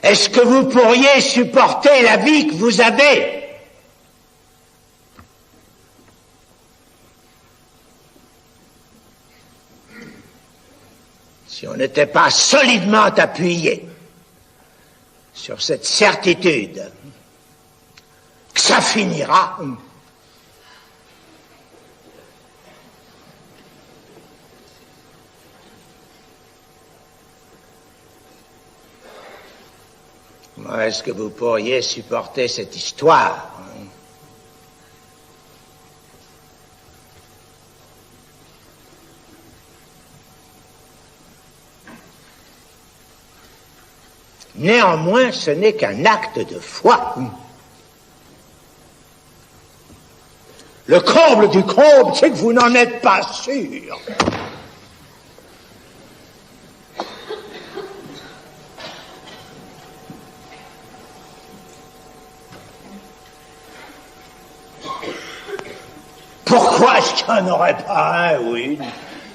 Est-ce que vous pourriez supporter la vie que vous avez? Si on n'était pas solidement appuyé sur cette certitude que ça finira, comment est-ce que vous pourriez supporter cette histoire? Néanmoins, ce n'est qu'un acte de foi. Le comble du comble, c'est que vous n'en êtes pas sûr. Pourquoi est-ce qu'il n'y en aurait pas un ou une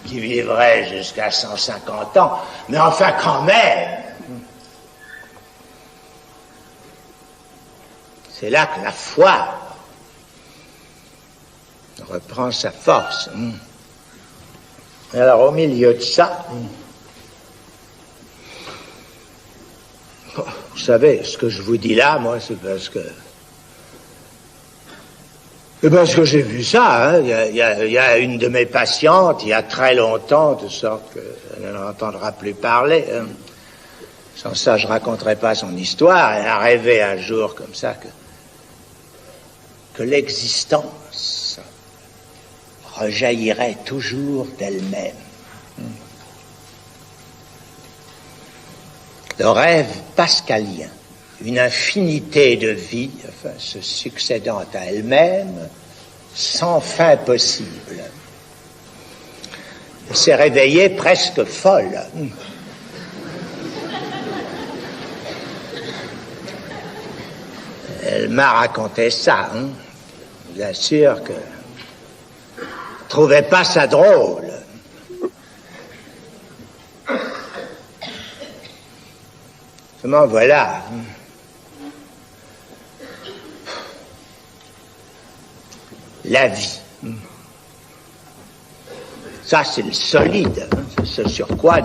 qui vivrait jusqu'à 150 ans? Mais enfin, quand même, c'est là que la foi reprend sa force. Alors, au milieu de ça, vous savez, ce que je vous dis là, moi, c'est parce que j'ai vu ça, hein. Il y a une de mes patientes, il y a très longtemps, de sorte qu'elle n'en entendra plus parler. Hein. Sans ça, je raconterai pas son histoire. Elle a rêvé un jour comme ça que l'existence rejaillirait toujours d'elle-même. Le rêve pascalien, une infinité de vies, enfin, se succédant à elle-même, sans fin possible. Elle s'est réveillée presque folle. Elle m'a raconté ça, hein. Bien sûr que je ne trouvais pas ça drôle. Seulement voilà. La vie. Ça, c'est le solide. Hein. C'est ce sur quoi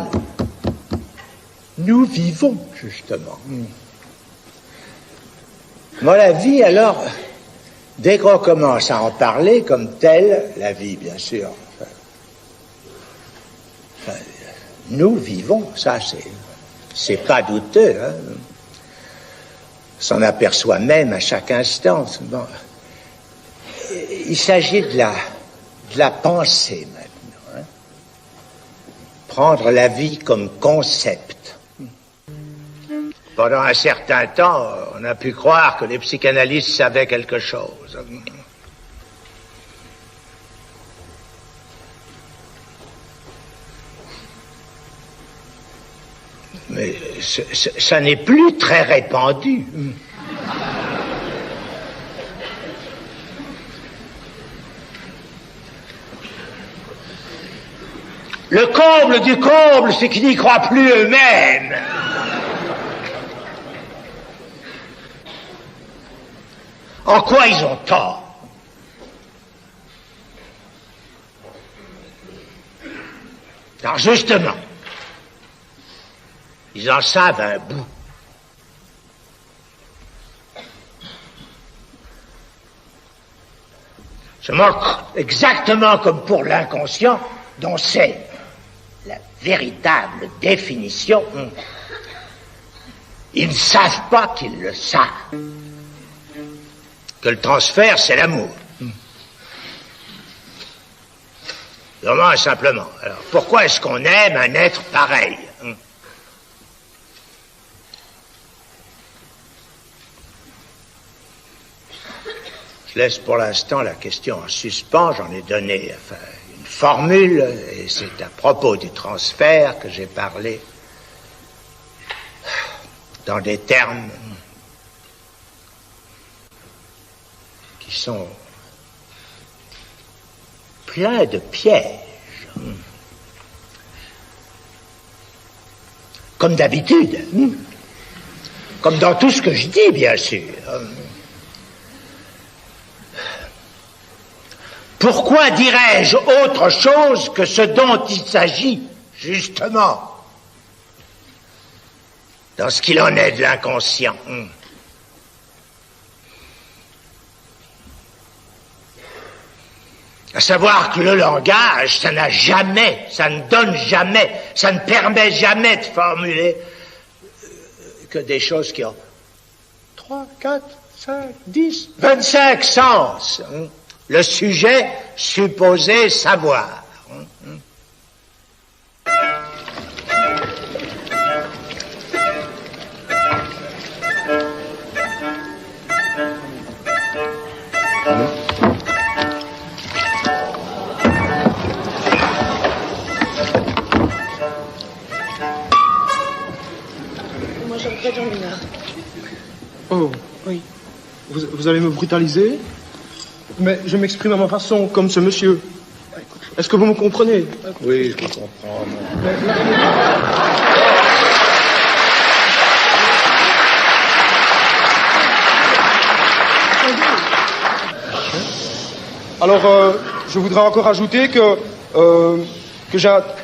nous vivons, justement. Moi, la vie, alors, dès qu'on commence à en parler comme telle, la vie, bien sûr, nous vivons, ça, c'est pas douteux, hein. On s'en aperçoit même à chaque instant. Bon. Il s'agit de la pensée maintenant, hein. Prendre la vie comme concept. Pendant un certain temps, on a pu croire que les psychanalystes savaient quelque chose. Mais ça n'est plus très répandu. Le comble du comble, c'est qu'ils n'y croient plus eux-mêmes. En quoi ils ont tort? Car justement, ils en savent un bout. Seulement, exactement comme pour l'inconscient, dont c'est la véritable définition, ils ne savent pas qu'ils le savent. Que le transfert, c'est l'amour. Vraiment et simplement. Alors, pourquoi est-ce qu'on aime un être pareil? Je laisse pour l'instant la question en suspens. J'en ai donné une formule, et c'est à propos du transfert que j'ai parlé dans des termes qui sont pleins de pièges. Comme d'habitude. Comme dans tout ce que je dis, bien sûr. Pourquoi dirais-je autre chose que ce dont il s'agit, justement, dans ce qu'il en est de l'inconscient? À savoir que le langage, ça ne donne jamais, ça ne permet jamais de formuler que des choses qui ont 3, 4, 5, 10, 25 sens. Le sujet supposé savoir. Moi, j'aimerais Jean Minard. Oh, Oui. vous allez me brutaliser? Mais je m'exprime à ma façon, comme ce monsieur. Est-ce que vous me comprenez? Oui, je comprends. Alors, je voudrais encore ajouter que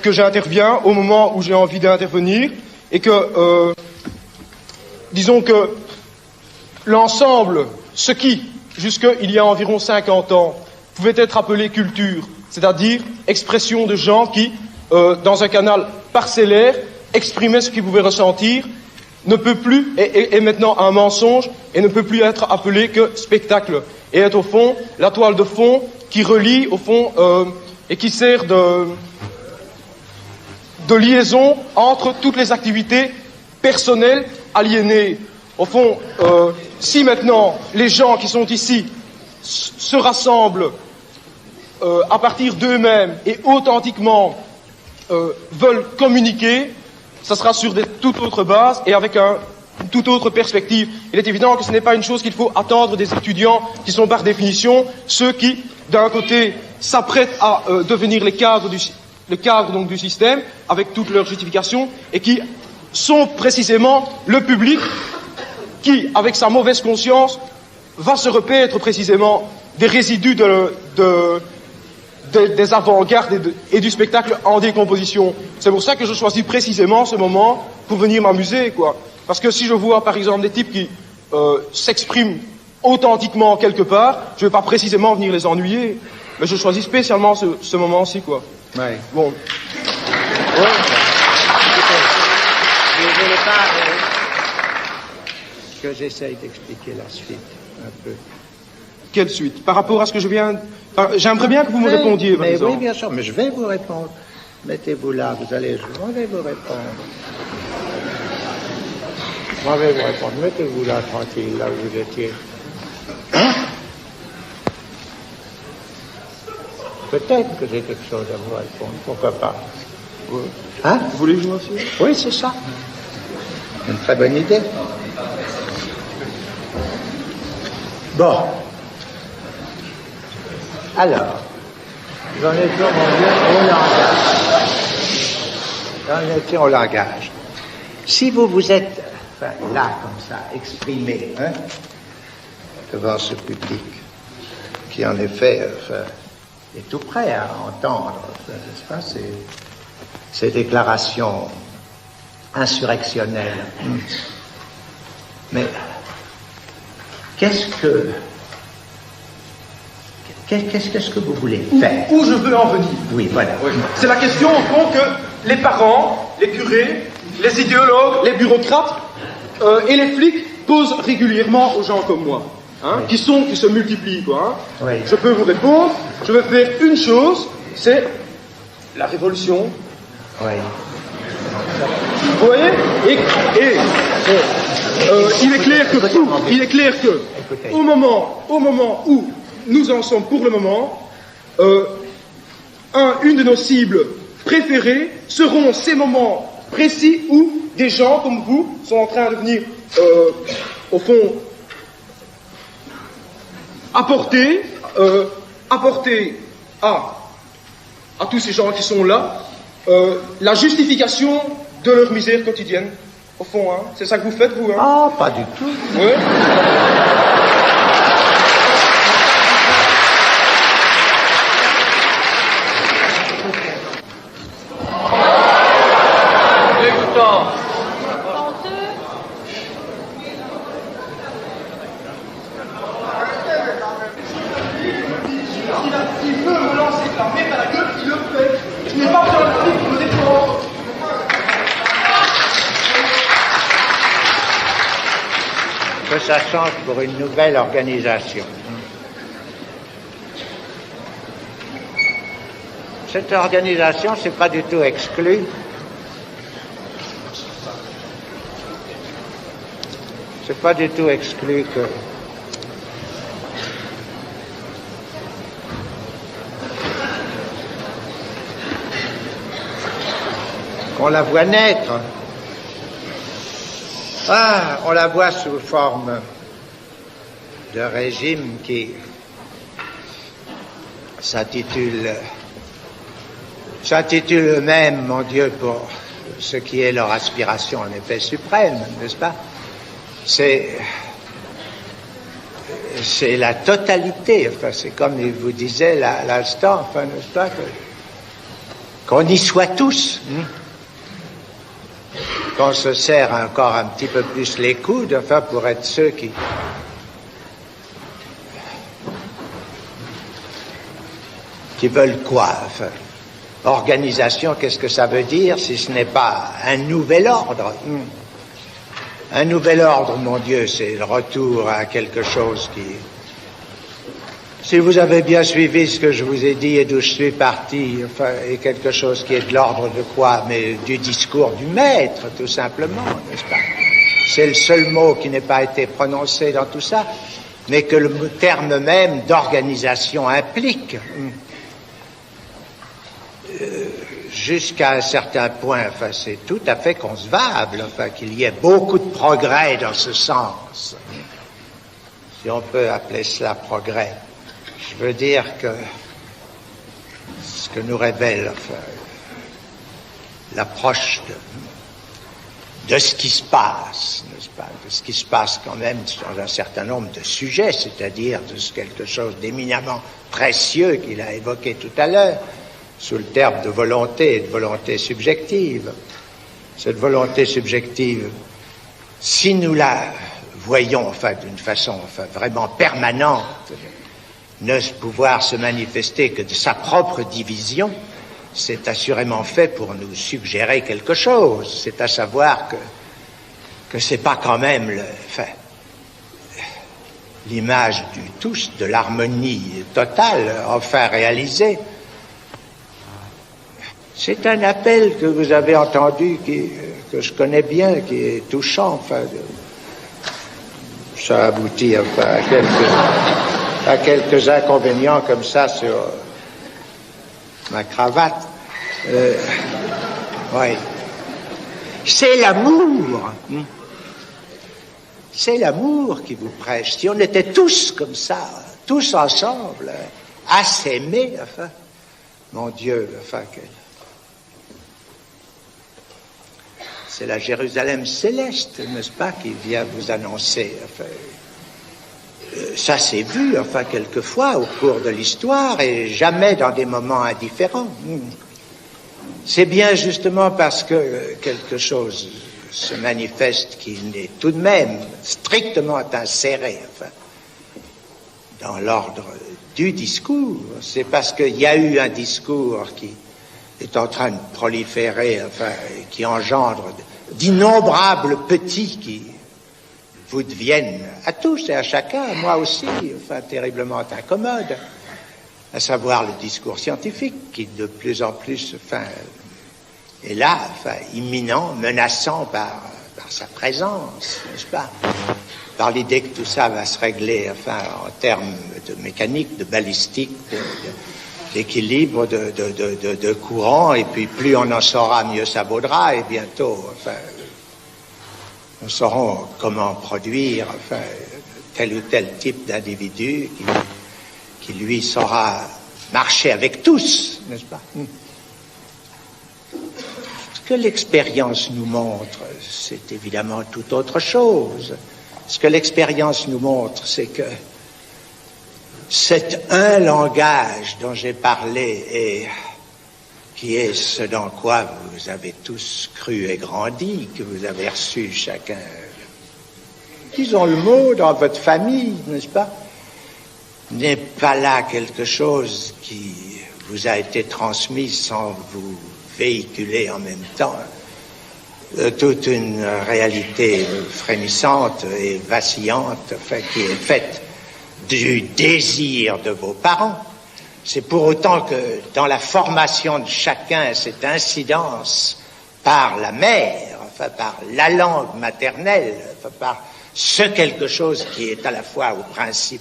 j'interviens au moment où j'ai envie d'intervenir et que, disons que l'ensemble, ce qui, jusqu'il y a environ 50 ans, pouvait être appelé culture, c'est-à-dire expression de gens qui, dans un canal parcellaire, exprimaient ce qu'ils pouvaient ressentir, ne peut plus, est maintenant un mensonge et ne peut plus être appelé que spectacle. Et est au fond la toile de fond qui relie, au fond, et qui sert de liaison entre toutes les activités personnelles aliénées. Au fond, si maintenant les gens qui sont ici se rassemblent à partir d'eux-mêmes et authentiquement veulent communiquer, ça sera sur des toute autres bases et avec une toute autre perspective. Il est évident que ce n'est pas une chose qu'il faut attendre des étudiants qui sont par définition ceux qui, d'un côté, s'apprêtent à devenir les cadres donc du système avec toutes leurs justifications et qui sont précisément le public qui, avec sa mauvaise conscience, va se repaître précisément des résidus des avant-gardes et du spectacle en décomposition. C'est pour ça que je choisis précisément ce moment pour venir m'amuser, quoi. Parce que si je vois, par exemple, des types qui s'expriment authentiquement quelque part, je ne vais pas précisément venir les ennuyer. Mais je choisis spécialement ce moment-ci, quoi. Ouais. Bon. Ouais. Je ne voulais pas que j'essaye d'expliquer la suite un peu. Quelle suite? Par rapport à ce que je viens... J'aimerais bien que vous me répondiez, par exemple. Oui, bien sûr, mais je vais vous répondre. Mettez-vous là, je vais vous répondre. Je vais vous répondre. Mettez-vous là, tranquille, là où vous étiez. Hein? Peut-être que j'ai quelque chose à vous répondre, pourquoi pas. Hein? Vous voulez jouer aussi? Oui, c'est ça. Une très bonne idée. Bon. Alors, j'en étais au langage. Si vous vous êtes, là, comme ça, exprimé, hein, devant ce public, qui en effet, est tout prêt à entendre, n'est-ce pas, ces déclarations insurrectionnelles. Mais, qu'est-ce que vous voulez faire? Où je veux en venir? Oui, voilà. Oui. C'est la question, au fond, que les parents, les curés, les idéologues, les bureaucrates et les flics posent régulièrement aux gens comme moi, hein, oui. qui se multiplient, quoi. Hein. Oui. Je peux vous répondre, je vais faire une chose, c'est la révolution. Oui. Vous voyez? Il est clair que, Écoutez. au moment où nous en sommes pour le moment, une de nos cibles préférées seront ces moments précis où des gens comme vous sont en train de venir, au fond, apporter à tous ces gens qui sont là la justification de leur misère quotidienne Au fond, hein. C'est ça que vous faites, vous, hein? Ah, pas du tout. Oui. Que ça change pour une nouvelle organisation. Cette organisation, c'est pas du tout exclu. C'est pas du tout exclu qu'on la voit naître. Ah, on la voit sous forme de régime qui s'intitule eux-mêmes, mon Dieu, pour ce qui est leur aspiration en effet suprême, n'est-ce pas? C'est la totalité, enfin, c'est comme il vous disait l'instant, enfin, n'est-ce pas, qu'on y soit tous, qu'on se serre encore un petit peu plus les coudes, enfin, pour être ceux qui veulent quoi, enfin. Organisation, qu'est-ce que ça veut dire si ce n'est pas un nouvel ordre? Un nouvel ordre, mon Dieu, c'est le retour à quelque chose qui... Si vous avez bien suivi ce que je vous ai dit et d'où je suis parti, enfin, est quelque chose qui est de l'ordre de quoi? Mais du discours du maître, tout simplement, n'est-ce pas? C'est le seul mot qui n'ait pas été prononcé dans tout ça, mais que le terme même d'organisation implique. Jusqu'à un certain point, enfin, c'est tout à fait concevable, enfin, qu'il y ait beaucoup de progrès dans ce sens. Si on peut appeler cela progrès. Je veux dire que ce que nous révèle, enfin, l'approche de ce qui se passe, n'est-ce pas, de ce qui se passe quand même dans un certain nombre de sujets, c'est-à-dire de quelque chose d'éminemment précieux qu'il a évoqué tout à l'heure, sous le terme de volonté et de volonté subjective. Cette volonté subjective, si nous la voyons, enfin, d'une façon, enfin, vraiment permanente, ne pouvoir se manifester que de sa propre division, c'est assurément fait pour nous suggérer quelque chose. C'est à savoir que c'est pas quand même l'image du tous, de l'harmonie totale, enfin réalisée. C'est un appel que vous avez entendu, que je connais bien, qui est touchant, enfin, ça aboutit, enfin, à quelques inconvénients comme ça sur ma cravate. Oui. C'est l'amour. C'est l'amour qui vous prêche. Si on était tous comme ça, tous ensemble, à s'aimer, enfin, mon Dieu, enfin, c'est la Jérusalem céleste, n'est-ce pas, qui vient vous annoncer. Enfin, ça s'est vu, enfin, quelquefois au cours de l'histoire et jamais dans des moments indifférents. C'est bien justement parce que quelque chose se manifeste qui n'est tout de même strictement inséré, enfin, dans l'ordre du discours. C'est parce qu'il y a eu un discours qui est en train de proliférer, enfin, qui engendre d'innombrables petits qui vous deviennent à tous et à chacun, à moi aussi, enfin, terriblement incommode, à savoir le discours scientifique qui de plus en plus, enfin, est là, enfin, imminent, menaçant par sa présence, n'est-ce pas? Par l'idée que tout ça va se régler, enfin, en termes de mécanique, de balistique, d'équilibre, de courant, et puis plus on en saura, mieux ça vaudra, et bientôt, enfin, nous saurons comment produire, enfin, tel ou tel type d'individu qui lui saura marcher avec tous, n'est-ce pas? que l'expérience nous montre, c'est évidemment tout autre chose. Ce que l'expérience nous montre, c'est que cet un langage dont j'ai parlé et qui est ce dans quoi vous avez tous cru et grandi, que vous avez reçu chacun, disons le mot, dans votre famille, n'est-ce pas, n'est pas là quelque chose qui vous a été transmis sans vous véhiculer en même temps toute une réalité frémissante et vacillante, enfin, qui est faite du désir de vos parents. C'est pour autant que dans la formation de chacun, cette incidence par la mère, enfin par la langue maternelle, enfin par ce quelque chose qui est à la fois au principe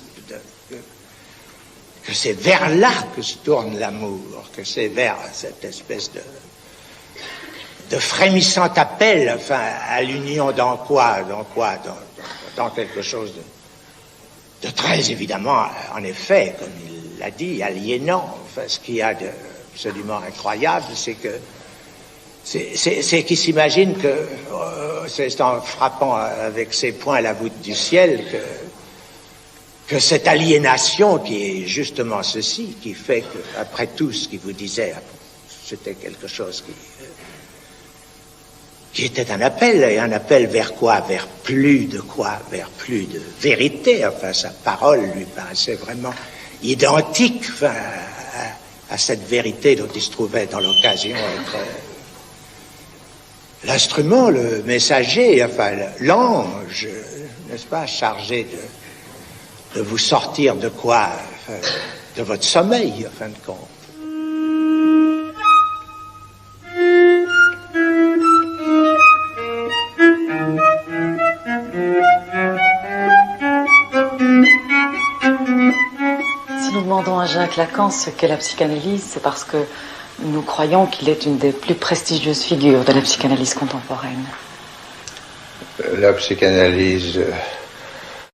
que c'est vers là que se tourne l'amour, que c'est vers cette espèce de frémissant appel, enfin, à l'union dans quelque chose de très évidemment, en effet, comme il l'a dit, aliénant. Enfin, ce qu'il y a d'absolument incroyable, c'est que c'est qu'il s'imagine que c'est en frappant avec ses poings la voûte du ciel que cette aliénation qui est justement ceci, qui fait que, après tout ce qu'il vous disait, c'était quelque chose qui était un appel, et un appel vers quoi? Vers plus de quoi? Vers plus de vérité. Enfin, sa parole lui paraissait vraiment identique, enfin, à cette vérité dont il se trouvait dans l'occasion être l'instrument, le messager, enfin, l'ange, n'est-ce pas, chargé de vous sortir de quoi? De votre sommeil, en fin de compte. Si nous demandons à Jacques Lacan ce qu'est la psychanalyse, c'est parce que nous croyons qu'il est une des plus prestigieuses figures de la psychanalyse contemporaine. La psychanalyse